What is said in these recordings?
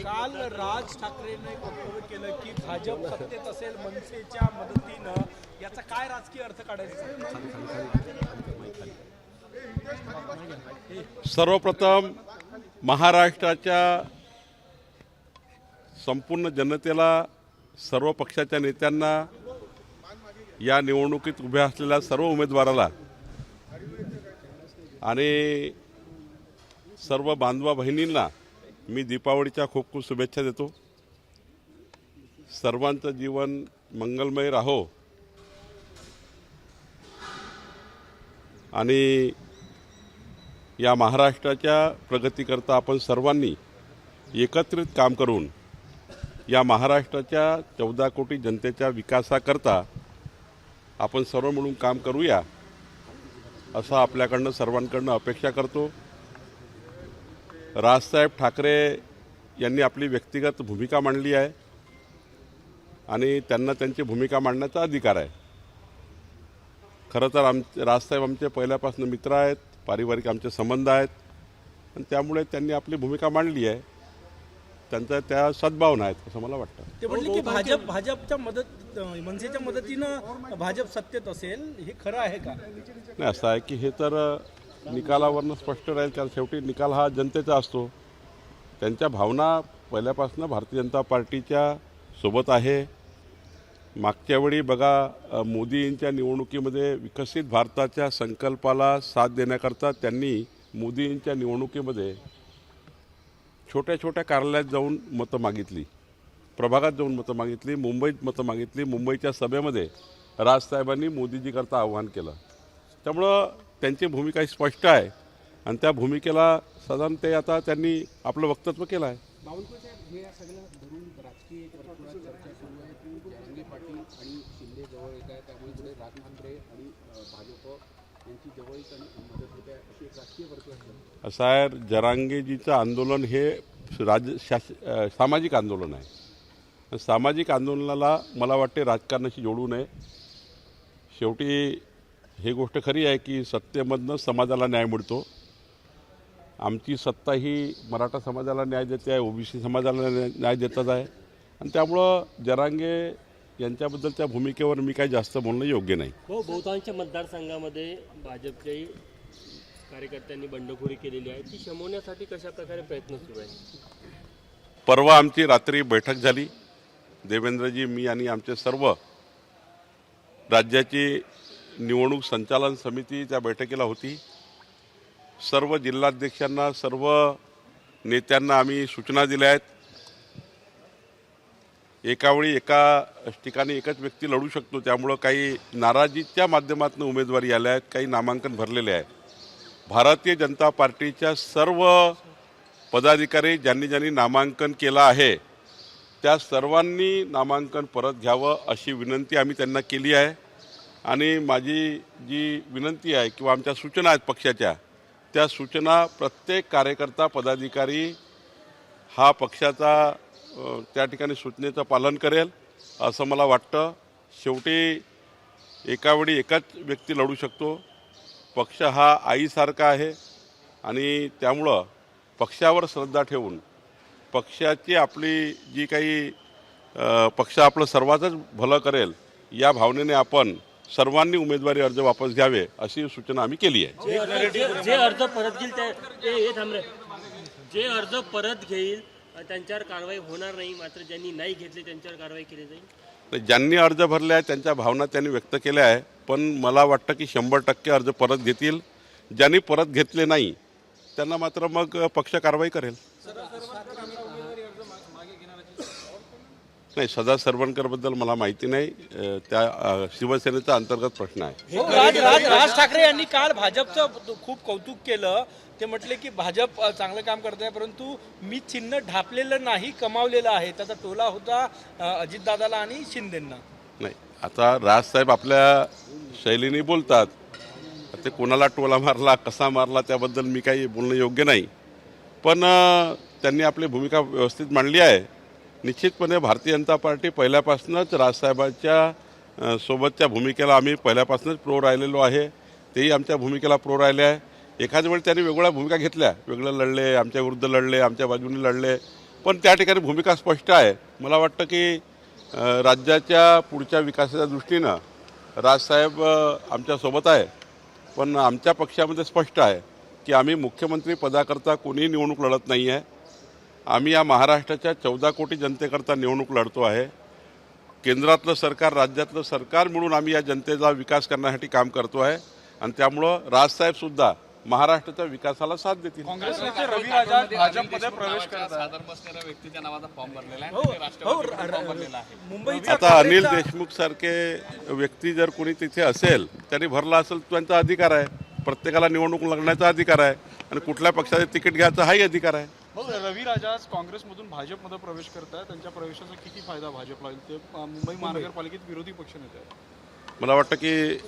काल राज ठाकरेंनी एक वक्तव्य केलं की भाजप सत्तेत असेल मनसेच्या मदतीनं, याचा काय राजकीय अर्थ काढायचा? सर्वप्रथम महाराष्ट्राच्या संपूर्ण जनतेला, सर्व पक्षाच्या नेत्यांना, या निवडणुकीत उभ्या असलेल्या सर्व उमेदवाराला आणि सर्व बांधवा बहिणींना मी दीपावलीच्या खूप खूप शुभेच्छा देतो. सर्वांचं जीवन मंगलमय राहो आणि या महाराष्ट्राच्या प्रगतीकरता आपण सर्वांनी एकत्रित काम करून या महाराष्ट्राच्या 14 कोटी जनतेच्या विकासाकरता आपण सर्व मिळून काम करूया असं आपल्याकडनं सर्वांकडनं अपेक्षा करतो. राजसाहेब ठाकरे यांनी आपली व्यक्तिगत भूमिका मांडली आहे आणि त्यांना त्यांची भूमिका मांडण्याचा अधिकार आहे. खरं तर राजसाहेब आमचे पहिल्यापासून मित्र आहेत, पारिवारिक आमचे संबंध आहेत आणि त्यामुळे त्यांनी आपली भूमिका मांडली आहे. त्यांचा त्या सद्भावना आहेत असं मला वाटतं. ते म्हणले की भाजपच्या मनसेच्या मदतीनं भाजप सत्तेत असेल, हे खरं आहे का? नाही, असं आहे की हे तर निकालावरनं स्पष्ट राहील, कारण शेवटी निकाल हा जनतेचा असतो. त्यांच्या भावना पहिल्यापासून भारतीय जनता पार्टीच्या सोबत आहे. मागच्या वेळी बघा, मोदींच्या निवडणुकीमध्ये विकसित भारताच्या संकल्पाला साथ देण्याकरता त्यांनी मोदींच्या निवडणुकीमध्ये छोट्या छोट्या कार्यालयात जाऊन मतं मागितली, प्रभागात जाऊन मतं मागितली, मुंबईत मतं मागितली. मुंबईच्या सभेमध्ये राजसाहेबांनी मोदीजीकरता आव्हान केलं. त्यामुळं त्यांची भूमिका स्पष्ट आहे आणि त्या भूमिकेला साधारण ते आता त्यांनी आपलं वक्तव्य केलं आहे. बावनकुळे साहेब, हे या सगळ्या धरून राजकीय वर्तुळात चर्चा सुरू आहे की जरांगे पाटील आणि शिंदे जवळ येत आहे, त्यामुळे पुढे राज ठाकरे आणि भाजप यांची जवळीक आणि मदत होते आहे, अशी एक राजकीय वर्तुळात. असं आहे, जरांगेजीचं आंदोलन हे सामाजिक आंदोलन आहे. सामाजिक आंदोलनाला मला वाटते राजकारणाशी जोडू नये. शेवटी ही गोष्ट खरी आहे की सत्तेमधनं समाजाला न्याय मिळतो. आमची सत्ता ही मराठा समाजाला न्याय देते आहे, ओबीसी समाजाला न्याय देतच आहे आणि त्यामुळं जरांगे यांच्याबद्दलच्या भूमिकेवर मी काही जास्त बोलणं योग्य नाही. बहुतांश मतदारसंघामध्ये भाजपच्याही कार्यकर्त्यांनी बंडखोरी केलेली आहे, ती शमवण्यासाठी कशा प्रकारे प्रयत्न सुरू आहे? परवा आमची रात्री बैठक झाली. देवेंद्रजी, मी आणि आमचे सर्व राज्याची निवडणूक संचालन समिती त्या बैठकीला होती. सर्व जिल्हाध्यक्षांना, सर्व नेत्यांना आम्ही सूचना दिल्या आहेत. एकावेळी एका ठिकाणी एकच व्यक्ती लढू शकतो, त्यामुळं काही नाराजीच्या माध्यमातून उमेदवारी आल्या आहेत, काही नामांकन भरलेले आहे. भारतीय जनता पार्टीच्या सर्व पदाधिकारी ज्यांनी ज्यांनी नामांकन केलं आहे त्या सर्वांनी नामांकन परत घ्यावं अशी विनंती आम्ही त्यांना केली आहे. आणि माझी जी विनंती आहे किंवा आमच्या सूचना आहेत पक्षाच्या, त्या सूचना प्रत्येक कार्यकर्ता पदाधिकारी हा पक्षाचा त्या ठिकाणी सूचनेचं पालन करेल असं मला वाटतं. शेवटी एकावेळी एकाच व्यक्ती लढू शकतो. पक्ष हा आईसारखा आहे आणि त्यामुळं पक्षावर श्रद्धा ठेवून पक्षाची आपली जी काही पक्ष आपलं सर्वांचंच भलं करेल या भावनेने आपण सर्वांनी उमेदवारी अर्ज वापस घ्यावे अशी सूचना आम्ही केली आहे. जे अर्ज परत घेईल जे अर्ज परत घेईल त्यांच्यावर कारवाई होणार नाही, मात्र ज्यांनी नाही घेतले त्यांच्यावर कारवाई केली जाईल. ज्यांनी अर्ज भरले आहे त्यांच्या भावना त्यांनी व्यक्त केल्या आहे, पण मला वाटतं की 100% अर्ज परत घेतील. ज्यांनी परत घेतले नाही त्यांना मात्र मग पक्ष कारवाई करेल. नाही, सदा सरवणकरबद्दल मला माहिती नाही, त्या शिवसेनेचा अंतर्गत प्रश्न आहे. राज ठाकरे यांनी काल भाजपचं खूप कौतुक केलं. ते म्हटले की भाजप चांगलं काम करत आहे, परंतु मी चिन्ह ढापलेलं नाही, कमावलेलं आहे. त्याचा टोला होता अजितदादाला आणि शिंदेंना. नाही, आता राजसाहेब आपल्या शैलीने बोलतात, ते कोणाला टोला मारला, कसा मारला त्याबद्दल मी काही बोलणं योग्य नाही. पण त्यांनी आपली भूमिका व्यवस्थित मांडली आहे. निश्चितपणे भारतीय जनता पार्टी पहिल्यापासूनच राजसाहेबांच्या सोबतच्या भूमिकेला आम्ही पहिल्यापासूनच प्रो राहिलेलो आहे. तेही आमच्या भूमिकेला प्रो राहिले आहे. एखाद्या वेळी त्यांनी वेगळ्या भूमिका घेतल्या, वेगळं लढले, आमच्या विरुद्ध लढले, आमच्या बाजूने लढले, पण त्या ठिकाणी भूमिका स्पष्ट आहे. मला वाटतं की राज्याच्या पुढच्या विकासाच्या दृष्टीनं राजसाहेब आमच्यासोबत आहे, पण आमच्या पक्षामध्ये स्पष्ट आहे की आम्ही मुख्यमंत्री पदाकरता कोणीही निवडणूक लढत नाही आहे. आम्ही या महाराष्ट्राच्या 14 कोटी जनतेकरता निवडणूक लढतो आहे. केंद्रातलं सरकार, राज्यातलं सरकार मिळून आम्ही या जनतेचा विकास करण्यासाठी काम करतो आहे आणि त्यामुळं राजसाहेबसुद्धा महाराष्ट्राच्या विकासाला साथ देतील. काँग्रेस नेते रवी राजा भाजपमध्ये प्रवेश करत आहेत. सादर बसणाऱ्या व्यक्तीच्या नावाचा फॉर्म भरलेला आहे हो, आणि राष्ट्रवादीचा फॉर्म भरलेला आहे. मुंबईचा आता अनिल देशमुख सारखे व्यक्ती जर कोणी तिथे असेल, त्यांनी भरला असेल त्यांचा अधिकार आहे. प्रत्येकाला निवडणूक लढण्याचा अधिकार आहे आणि कुठल्या पक्षाचे तिकीट घ्यायचा हाही अधिकार आहे. रवी राजा आज काँग्रेसमधून भाजपमध्ये प्रवेश करत आहेत. त्यांच्या प्रवेशाचा किती फायदा भाजपला होईल? ते मुंबई महानगरपालिकेत विरोधी पक्षनेते आहेत. मला वाटतं की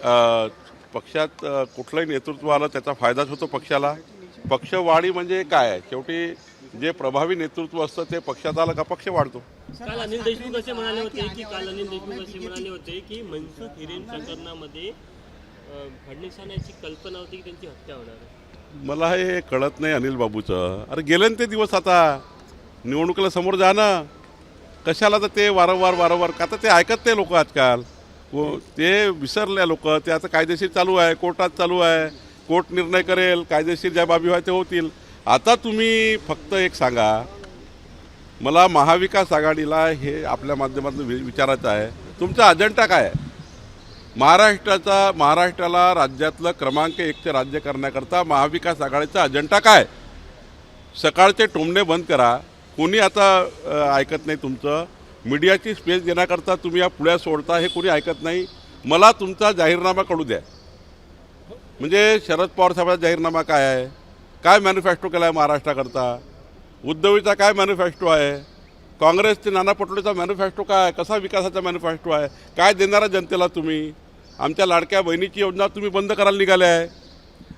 पक्षात कुठलंही नेतृत्व आलं त्याचा फायदाच होतो पक्षाला. पक्षवाढी म्हणजे काय आहे? शेवटी जे प्रभावी नेतृत्व असतं ते पक्षात आलं का पक्ष वाढतो. काल अनिल देशमुख असे म्हणाले होते की मनसुख हिरेन प्रकरणामध्ये फडणवीसांची कल्पना होती की त्यांची हत्या होणार आहे. मला हे कळत नाही अनिल बाबूचं. अरे गेले ना ते दिवस, आता निवडणुकीला समोर जा ना. कशाला तर ते वारंवार का तर ते ऐकत नाही लोक आजकाल. ते विसरले लोक. ते आता कायदेशीर चालू आहे, कोर्टात चालू आहे, कोर्ट निर्णय करेल, कायदेशीर ज्या बाबी आहे ते होतील. आता तुम्ही फक्त एक सांगा, मला महाविकास आघाडीला हे आपल्या माध्यमातून विचारायचं आहे, तुमचा अजेंडा काय आहे? महाराष्ट्राला राज्यातलं क्रमांक 1चे राज्य करण्याकरता महाविकास आघाडीचा अजेंडा काय? सकाळचे टोमणे बंद करा. कोणी आता ऐकत नाही तुमचं. मीडियाची स्पेस देण्याकरता तुम्ही या पुढ्या सोडता, हे कोणी ऐकत नाही. मला तुमचा जाहीरनामा कळू द्या. म्हणजे शरद पवार साहेबांचा जाहीरनामा काय आहे? काय मॅनिफेस्टो केला आहे महाराष्ट्राकरता? उद्धवीचा काय मॅनिफेस्टो आहे? काँग्रेसचे नाना पटोलेचा मॅनिफेस्टो काय आहे? कसा विकासाचा मॅनिफेस्टो आहे? काय देणारा जनतेला तुम्ही? आमच्या लाडक्या बहिणीची योजना तुम्ही बंद करायला निघाले आहे.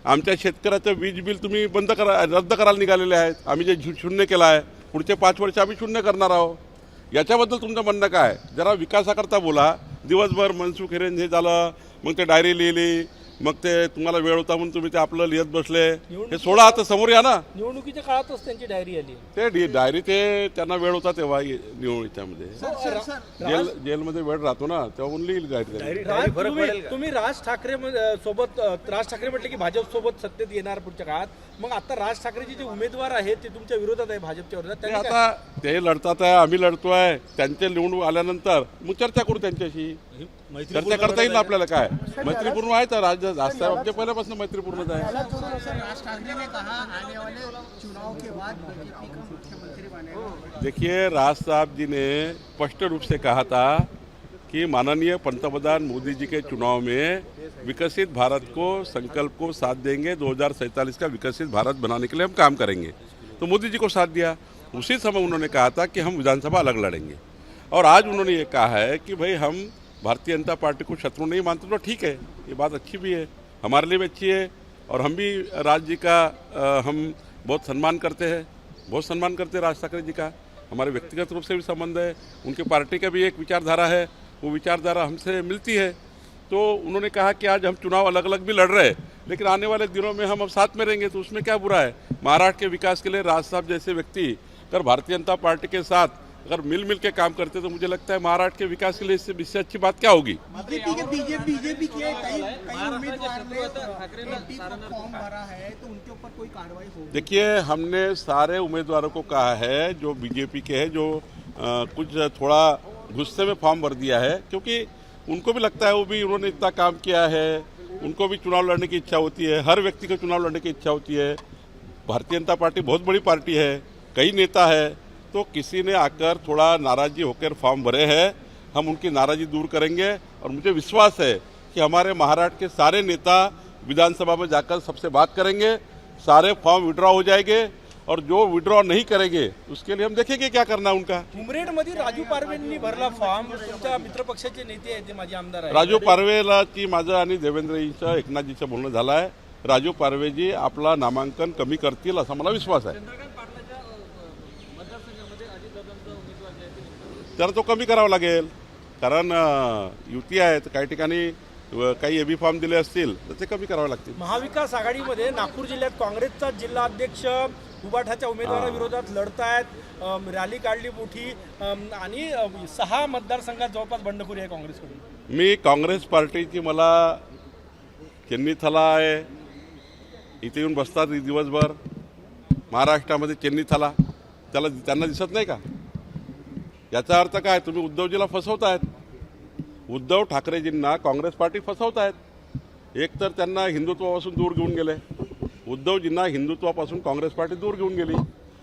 आमच्या शेतकऱ्याचं वीज बिल तुम्ही रद्द करायला निघालेले आहेत. आम्ही जे शून्य केलं आहे, पुढचे 5 वर्ष आम्ही शून्य करणार आहोत. याच्याबद्दल तुमचं म्हणणं काय? जरा विकासाकरता बोला. दिवसभर मनसुख हिरेन हे झालं, मग ते डायरी लिहिली, मग ते तुम्हाला वेळ होता म्हणून तुम्ही ते आपलं लिहित बसले. हे सोडा, आता समोर या ना. निवडणुकीच्या काळातच त्यांची डायरी आली. ते डायरी ते त्यांना वेळ होता तेव्हा निवडणुकीमध्ये जेलमध्ये वेळ राहतो ना, तेव्हा ओनली येईल डायरी. तुम्ही राज ठाकरे सोबत, राज ठाकरे म्हटले की भाजप सोबत सत्तेत येणार पुढच्या काळात. मग आता राज ठाकरेचे जे उमेदवार आहेत ते तुमच्या विरोधात आहे, भाजपच्या विरोधात. ते आता ते लढतात आहे, आम्ही लढतोय. त्यांचे निवडणूक आल्यानंतर मग चर्चा करू त्यांच्याशी. चर्चा करता येईल ना आपल्याला. काय मैत्रीपूर्ण आहे तर राजसाहेब आमच्या पहिल्यापासून मैत्रीपूर्णच आहे. राज ठाकरे ने कहा आने वाले चुनाव के बाद बीजेपी का मुख्यमंत्री बनेगा। देखिए, राज साहब जी ने स्पष्ट रूप से कहा था कि माननीय पंतप्रधान मोदी जी के चुनाव में विकसित भारत को संकल्प को साथ देंगे. 2047 का विकसित भारत बनाने के लिए हम काम करेंगे. तो मोदी जी को साथ दिया. उसी समय उन्होंने कहा था कि हम विधानसभा अलग लड़ेंगे. और आज उन्होंने ये कहा है कि भाई हम भारतीय जनता पार्टी को शत्रु नहीं मानते. तो ठीक है, ये बात अच्छी भी है, हमारे लिए भी अच्छी है. और हम भी राज जी का हम बहुत सम्मान करते हैं, बहुत सम्मान करते हैं राज ठाकरे जी का. हमारे व्यक्तिगत रूप से भी संबंध है. उनके पार्टी का भी एक विचारधारा है, वो विचारधारा हमसे मिलती है. तो उन्होंने कहा कि आज हम चुनाव अलग अलग भी लड़ रहे हैं, लेकिन आने वाले दिनों में हम अब साथ में रहेंगे. तो उसमें क्या बुरा है? महाराष्ट्र के विकास के लिए राज साहब जैसे व्यक्ति अगर भारतीय जनता पार्टी के साथ अगर मिल के काम करते तो मुझे लगता है महाराष्ट्र के विकास के लिए इससे अच्छी बात क्या होगी. बीजेपी के कई उम्मीदवार ने फॉर्म भरा है, तो उनके ऊपर कोई कार्रवाई होगी? देखिए, हमने सारे उम्मीदवारों को कहा है जो बीजेपी के हैं, जो कुछ थोड़ा गुस्से में फॉर्म भर दिया है, क्योंकि उनको भी लगता है वो भी उन्होंने इतना काम किया है, उनको भी चुनाव लड़ने की इच्छा होती है. हर व्यक्ति को चुनाव लड़ने की इच्छा होती है. भारतीय जनता पार्टी बहुत बड़ी पार्टी है, कई नेता है. तो किसी ने आकर थोड़ा नाराज़गी होकर फॉर्म भरे हैं. हम उनकी नाराज़गी दूर करेंगे और मुझे विश्वास है कि हमारे महाराष्ट्र के सारे नेता विधानसभा में जाकर सबसे बात करेंगे. सारे फॉर्म विड्रॉ हो जाएंगे और जो विड्रॉ नहीं करेंगे उसके लिए हम देखेंगे क्या करना उनका. उमरेडमध्ये राजू पारवेंनी भरला फॉर्म. तुमच्या मित्रपक्षाचे नेते आहेत, ते माझे आमदार आहेत. राजू पारवेलाची माझं आणि देवेंद्रजींचं, एकनाथजीचं बोलणं झालं आहे. राजू पारवेजी आपला नामांकन कमी करतील असा मला विश्वास आहे. तर तो कमी करावा लागेल, कारण युती आहे. तर काही ठिकाणी काही एबी फॉर्म दिले असतील तर ते कमी करावे लागतील. महाविकास आघाडीमध्ये नागपूर जिल्ह्यात काँग्रेसचा जिल्हा अध्यक्ष उबाठाच्या उमेदवाराविरोधात लढतायत, रॅली काढली मोठी आणि 6 मतदारसंघात जवळपास बंडखोरी आहे काँग्रेसकडून. मी काँग्रेस पार्टीची मला चेन्नी थला आहे, इथे येऊन बसतात दिवसभर महाराष्ट्रामध्ये चेन्नी थला, त्यांना दिसत नाही का? याचा अर्थ काय? तुम्ही उद्धवजीला फसवतायत. उद्धव ठाकरेजींना काँग्रेस पार्टी फसवतायत. एक तर त्यांना हिंदुत्वापासून दूर घेऊन गेले, उद्धवजींना हिंदुत्वापासून काँग्रेस पार्टी दूर घेऊन गेली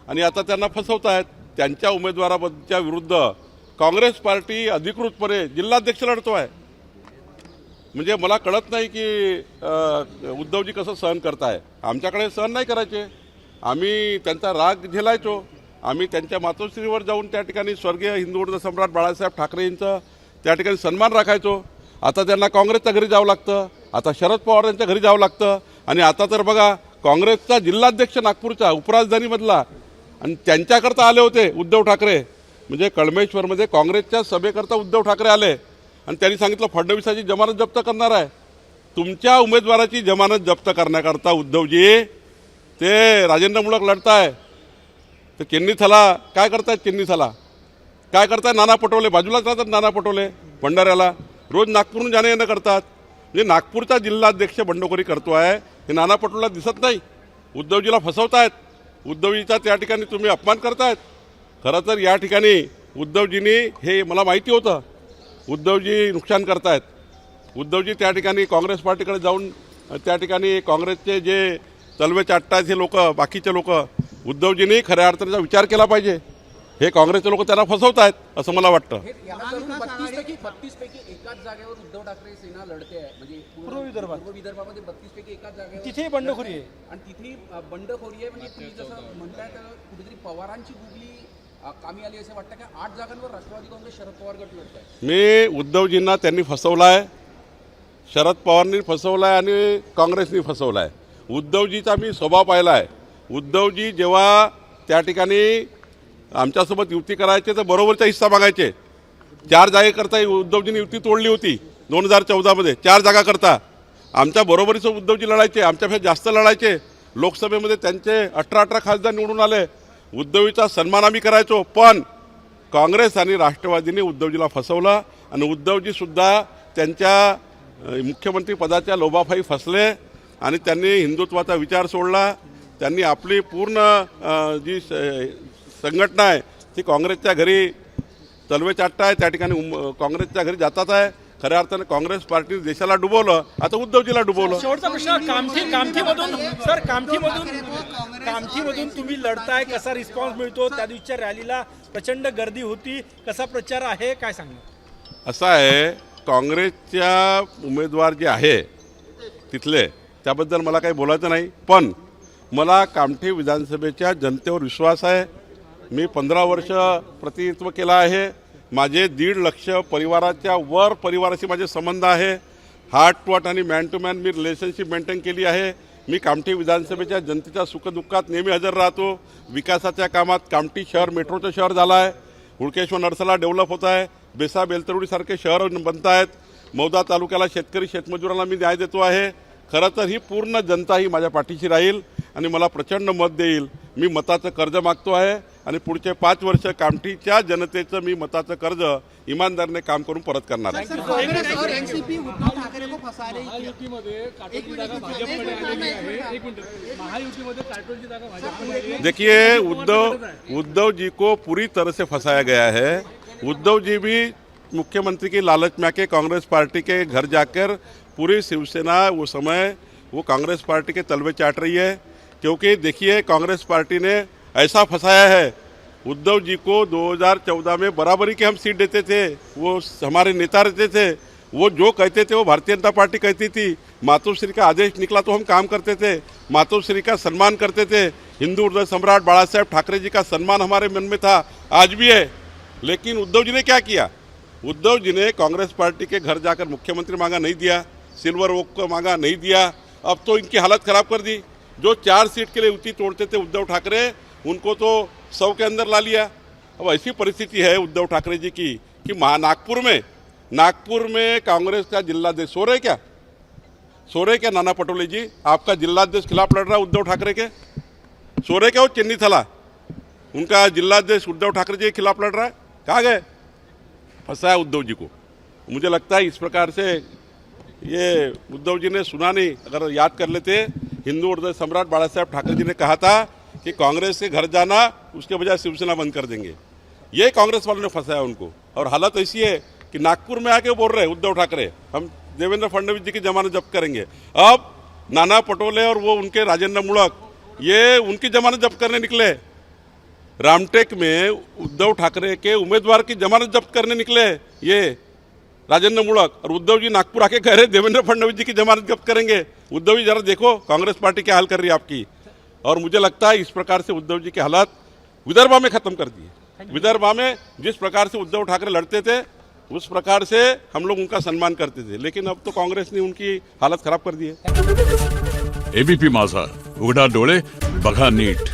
आणि आता त्यांना फसवतायत. त्यांच्या उमेदवाराच्या विरुद्ध काँग्रेस पार्टी अधिकृतपणे जिल्हाध्यक्ष लढतो आहे. म्हणजे मला कळत नाही की उद्धवजी कसं सहन करताय. आमच्याकडे सहन नाही करायचे, आम्ही त्यांचा राग झेलायचो. आम्ही त्यांच्या मातोश्रीवर जाऊन त्या ठिकाणी स्वर्गीय हिंदू सम्राट बाळासाहेब ठाकरेंचं त्या ठिकाणी सन्मान राखायचो. आता त्यांना काँग्रेसच्या घरी जावं लागतं, आता शरद पवार यांच्या घरी जावं लागतं. आणि आता तर बघा, काँग्रेसचा जिल्हाध्यक्ष नागपूरचा उपराजधानीमधला आणि त्यांच्याकरता आले होते उद्धव ठाकरे. म्हणजे कळमेश्वरमध्ये काँग्रेसच्या सभेकरता उद्धव ठाकरे आले आणि त्यांनी सांगितलं फडणवीसाची जमानत जप्त करणार आहे. तुमच्या उमेदवाराची जमानत जप्त करण्याकरता उद्धवजी ते राजेंद्र मुळक लढताय. तर चेन्नी थला काय करतायत? चेन्नी थला काय करताय? नाना पटोले बाजूलाच राहतात. नाना पटोले भंडाऱ्याला रोज नागपूरहून जाणे येणं करतात. म्हणजे नागपूरचा जिल्हाध्यक्ष बंडखोरी करतो आहे हे नाना पटोलेला दिसत नाही. उद्धवजीला फसवतायत, उद्धवजीचा त्या ठिकाणी तुम्ही अपमान करतायत. खरं तर या ठिकाणी उद्धवजींनी हे मला माहिती होतं, उद्धवजी नुकसान करतायत. उद्धवजी त्या ठिकाणी काँग्रेस पार्टीकडे जाऊन त्या ठिकाणी काँग्रेसचे जे तलवे चाटतायत हे लोक, बाकीचे लोक, उद्धवजींनी खऱ्या अर्थाचा विचार केला पाहिजे. हे काँग्रेसचे लोक त्यांना फसवत आहेत असं मला वाटतं. 32 पैकी एकाच जागेवर उद्धव ठाकरे सेना लढते आहे. म्हणजे पूर्व विदर्भामध्ये 32 पैकी एकाच जागेवर तिथे बंडखोरी आहे आणि तिथे बंडखोरी आहे. म्हणजे तुम्ही जसं म्हणताय तर कुठेतरी पवारांची गुगली कामी आली असं वाटतं का? 8 जागांवर राष्ट्रवादी काँग्रेस शरद पवार गट लढत आहे. मी उद्धवजींना त्यांनी फसवलाय, शरद पवारांनी फसवलाय आणि काँग्रेसनी फसवलाय. उद्धवजीचा मी स्वभाव पाहिला आहे. उद्धवजी जेव्हा त्या ठिकाणी आमच्यासोबत युती करायचे तर बरोबरचा हिस्सा मागायचे. 4 जागेकरता उद्धवजींनी युती तोडली होती 2014मध्ये. 4 जागाकरता आमच्या बरोबरीचं उद्धवजी लढायचे, आमच्यापेक्षा जास्त लढायचे. लोकसभेमध्ये त्यांचे 18 खासदार निवडून आले. उद्धवजीचा सन्मान आम्ही करायचो. पण काँग्रेस आणि राष्ट्रवादीने उद्धवजीला फसवलं आणि उद्धवजीसुद्धा त्यांच्या मुख्यमंत्री पदाच्या लोभापायी फसले आणि त्यांनी हिंदुत्वाचा विचार सोडला. त्यांनी आपली पूर्ण जी संघटना आहे ती काँग्रेसच्या घरी तलवे चाटताय, त्या ठिकाणी काँग्रेसच्या घरी जातात आहे. खऱ्या अर्थाने काँग्रेस पार्टीने देशाला डुबवलं, आता उद्धवजीला डुबवलं. शेवटचा प्रश्न, कामठीमधून तुम्ही लढताय, कसा रिस्पॉन्स मिळतो? त्या दिवशीच्या रॅलीला प्रचंड गर्दी होती, कसा प्रचार आहे, काय सांगणार? असं आहे, काँग्रेसच्या उमेदवार जे आहे तिथले त्याबद्दल मला काही बोलायचं नाही. पण मला कामठी विधानसभेच्या जनतेवर विश्वास आहे. मी 15 वर्ष प्रतिनिधित्व केलं आहे. माझे 1.5 लाख परिवाराच्या वर परिवाराशी माझे संबंध आहे. हार्ट टू हार्ट आणि मॅन टू मॅन मी रिलेशनशिप मेंटेन केली आहे. मी कामठी विधानसभेच्या जनतेच्या सुखदुःखात नेहमी हजर राहतो. विकासाच्या कामात कामठी शहर मेट्रोचं शहर झालं आहे. हुडकेश्वर नरसला डेव्हलप होत आहे. बेसा बेलतरोडीसारखे शहर बनत आहेत. मौदा तालुक्याला शेतकरी शेतमजुरांना मी न्याय देतो आहे. खरं तर ही पूर्ण जनता ही माझ्या पाठीशी राहील आणि मला प्रचंड मत देईल. मी मताचं कर्ज मागतो आहे आणि पुढचे 5 वर्ष कामठीच्या जनतेचं मी मताचं कर्ज इमानदारीने काम करून परत करणार आहे. एनसीपी उद्धव ठाकरे को फंसा रही है. महायुतीमध्ये काटोलची जागा भाजपकडे आलेली आहे. एक मिनिट, महायुतीमध्ये काटोलची जागा भाजपकडे आली आहे. देखिए, उद्धव जी को पूरी तरह से फंसाया गया है. उद्धव जी भी मुख्यमंत्री की लालच में आके कांग्रेस पार्टी के घर जाकर पूरी शिवसेना वो समय वो कांग्रेस पार्टी के तलवे चाट रही है. क्योंकि देखिए, कांग्रेस पार्टी ने ऐसा फंसाया है उद्धव जी को. 2014 में बराबरी की हम सीट देते थे, वो हमारे नेता रहते थे, वो जो कहते थे वो भारतीय जनता पार्टी कहती थी. मातोश्री का आदेश निकला तो हम काम करते थे, मातोश्री का सम्मान करते थे. हिंदू हृदय सम्राट बाला साहेब ठाकरे जी का सम्मान हमारे मन में था, आज भी है. लेकिन उद्धव जी ने क्या किया? उद्धव जी ने कांग्रेस पार्टी के घर जाकर मुख्यमंत्री मांगा, नहीं दिया. सिल्वर वोक को मांगा, नहीं दिया. अब तो इनकी हालत खराब कर दी. जो 4 सीट के लिए युति तोड़ते थे उद्धव ठाकरे, उनको तो 100 के अंदर ला लिया. अब ऐसी परिस्थिति है उद्धव ठाकरे जी की कि नागपुर में नागपुर में कांग्रेस का जिलाध्यक्ष सो रहे क्या नाना पटोले जी? आपका जिलाध्यक्ष खिलाफ लड़ रहा है उद्धव ठाकरे के? सो रहे क्या वो चेन्नी थला? उनका जिलाध्यक्ष उद्धव ठाकरे जी के खिलाफ लड़ रहा है, कहाँ गए? फंसाया उद्धव जी को। मुझे लगता है इस प्रकार से ये उद्धव जी ने सुना नहीं। अगर याद कर लेते, हिंदू हृदय सम्राट बाला साहेब ठाकरे जी ने कहा था कि कांग्रेस के घर जाना, उसके बजाय शिवसेना बंद कर देंगे। ये कांग्रेस वालों ने फंसाया उनको। और हालत ऐसी है कि नागपुर में आके बोल रहे उद्धव ठाकरे हम देवेंद्र फडणवीस जी की जमानत जब्त करेंगे। अब नाना पटोले और वो उनके राजेंद्र मूणक ये उनकी जमानत जब्त करने निकले। रामटेक में उद्धव ठाकरे के उम्मीदवार की जमानत जब्त करने निकले ये राजेंद्र मूणक, और उद्धव जी नागपुर आके कह रहे देवेंद्र फडणवीस जी की जमानत जब्त करेंगे। उद्धव जी जरा देखो कांग्रेस पार्टी क्या हाल कर रही है आपकी। और मुझे लगता है इस प्रकार से उद्धव जी के हालात विदर्भा में खत्म कर दिए। विदर्भा में जिस प्रकार से उद्धव ठाकरे लड़ते थे उस प्रकार से हम लोग उनका सम्मान करते थे, लेकिन अब तो कांग्रेस ने उनकी हालत खराब कर दी है। एबीपी माझा, उघडा डोळे बघा नीट।